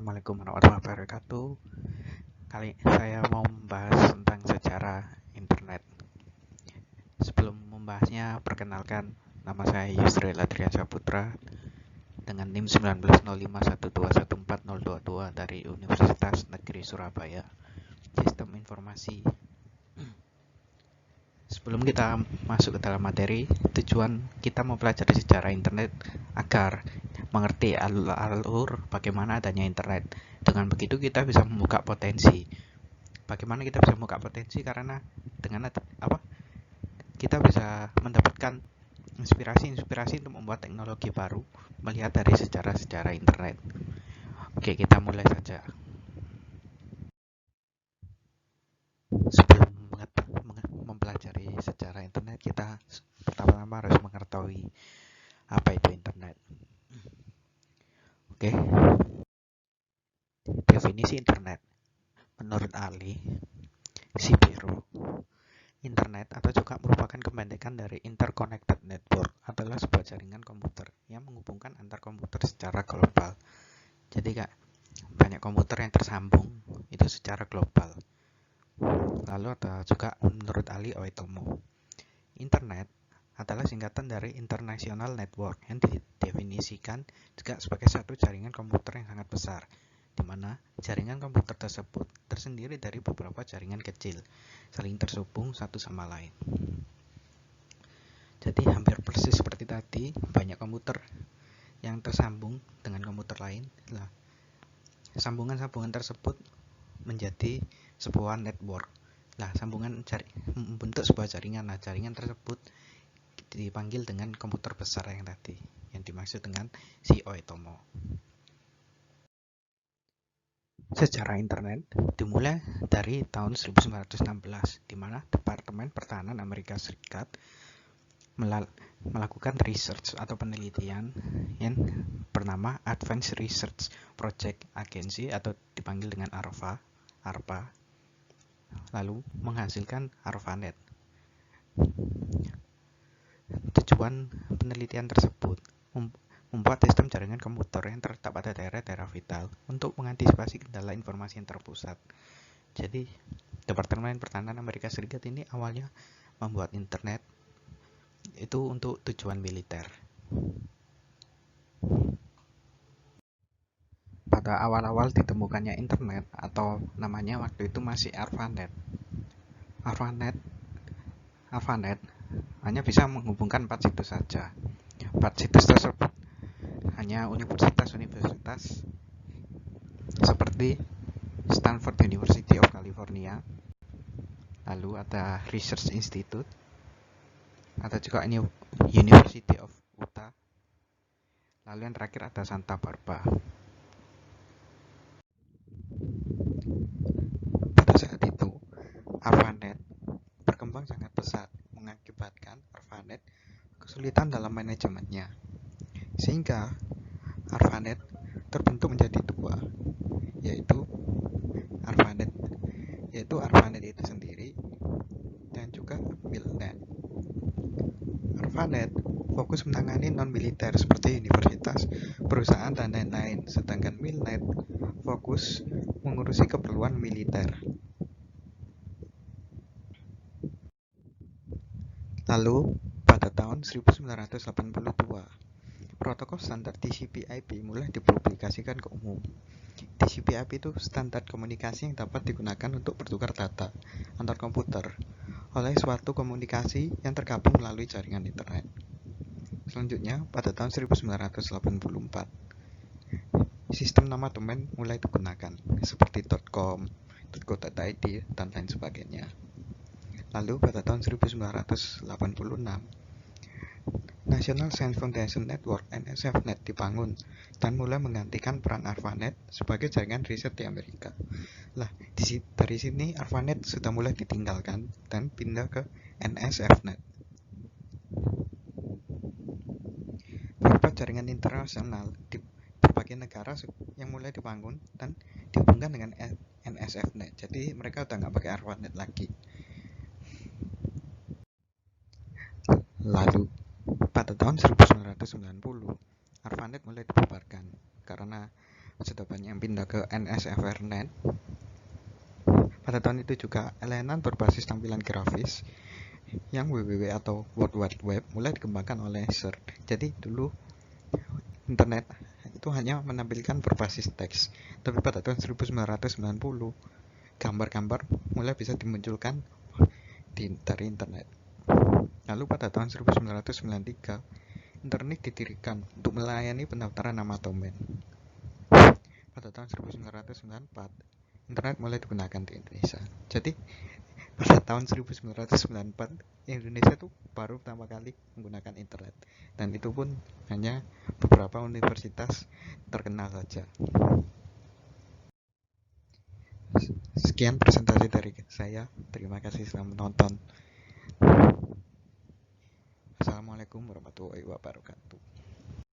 Assalamualaikum warahmatullahi wabarakatuh. Kali saya mau membahas tentang sejarah internet. Sebelum membahasnya, perkenalkan, nama saya Yusril Adrian Saputra dengan NIM 190512140022 dari Universitas Negeri Surabaya, Sistem Informasi. Sebelum kita masuk ke dalam materi, tujuan kita mempelajari sejarah internet agar mengerti alur bagaimana adanya internet. Dengan begitu kita bisa membuka potensi. Bagaimana kita bisa membuka potensi? Karena dengan kita bisa mendapatkan inspirasi untuk membuat teknologi baru melihat dari sejarah-sejarah internet. Oke, kita mulai saja. Sebelum mempelajari sejarah internet, kita pertama-tama harus mengetahui apa itu internet. Oke, definisi internet menurut Ali Sibero, internet atau juga merupakan kependekan dari interconnected network, adalah sebuah jaringan komputer yang menghubungkan antar komputer secara global. Jadi banyak komputer yang tersambung itu secara global. Lalu ada juga menurut Ali Oitomo, internet adalah singkatan dari International Network yang didefinisikan juga sebagai satu jaringan komputer yang sangat besar, di mana jaringan komputer tersebut tersendiri dari beberapa jaringan kecil, saling terhubung satu sama lain. Jadi hampir persis seperti tadi, banyak komputer yang tersambung dengan komputer lain. Nah, sambungan-sambungan tersebut menjadi sebuah network. Nah, sambungan membentuk sebuah jaringan. Nah, jaringan tersebut dipanggil dengan komputer besar yang tadi, yang dimaksud dengan si Oitomo. Sejarah internet dimulai dari tahun 1916, di mana Departemen Pertahanan Amerika Serikat melakukan research atau penelitian yang bernama Advanced Research Project Agency atau dipanggil dengan ARPA, lalu menghasilkan ARPANET. Tujuan penelitian tersebut membuat sistem jaringan komputer yang terletak pada daerah-daerah vital untuk mengantisipasi kendala informasi yang terpusat. Jadi, Departemen Pertahanan Amerika Serikat ini awalnya membuat internet itu untuk tujuan militer. Pada awal-awal ditemukannya internet, atau namanya waktu itu masih ARPANET. ARPANET hanya bisa menghubungkan 4 situs saja. 4 situs tersebut hanya universitas-universitas seperti Stanford University of California, lalu ada Research Institute, ada juga University of Utah, lalu yang terakhir ada Santa Barbara. Pada saat itu, ARPANET berkembang sangat pesat, mengakibatkan ARPANET kesulitan dalam manajemennya, sehingga ARPANET terbentuk menjadi dua, yaitu ARPANET itu sendiri dan juga MILNET. ARPANET fokus menangani non-militer seperti universitas, perusahaan, dan lain-lain, sedangkan MILNET fokus mengurusi keperluan militer. Lalu, pada tahun 1982, protokol standar TCP/IP mulai dipublikasikan ke umum. TCP/IP itu standar komunikasi yang dapat digunakan untuk bertukar data antar komputer oleh suatu komunikasi yang tergabung melalui jaringan internet. Selanjutnya, pada tahun 1984, sistem nama domain mulai digunakan seperti .com, .co.id, dan lain sebagainya. Lalu pada tahun 1986, National Science Foundation Network (NSFNet) dibangun dan mulai menggantikan peran ARPANET sebagai jaringan riset di Amerika. Dari sini ARPANET sudah mulai ditinggalkan dan pindah ke NSFNet. Beberapa jaringan internasional di berbagai negara yang mulai dibangun dan dihubungkan dengan NSFNet. Jadi mereka udah nggak pakai ARPANET lagi. Lalu pada tahun 1990, ARPANET mulai dibubarkan karena sudah banyak yang pindah ke NSFRNet. Pada tahun itu juga layanan berbasis tampilan grafis yang WWW atau World Wide Web mulai dikembangkan oleh CERN. Jadi dulu internet itu hanya menampilkan berbasis teks, tapi pada tahun 1990 gambar-gambar mulai bisa dimunculkan dari internet. Lalu pada tahun 1993 internet didirikan untuk melayani pendaftaran nama domain. Pada tahun 1994 internet mulai digunakan di Indonesia. Jadi pada tahun 1994 Indonesia itu baru pertama kali menggunakan internet, dan itu pun hanya beberapa universitas terkenal saja. Sekian presentasi dari saya. Terima kasih sudah menonton. Assalamualaikum warahmatullahi wabarakatuh.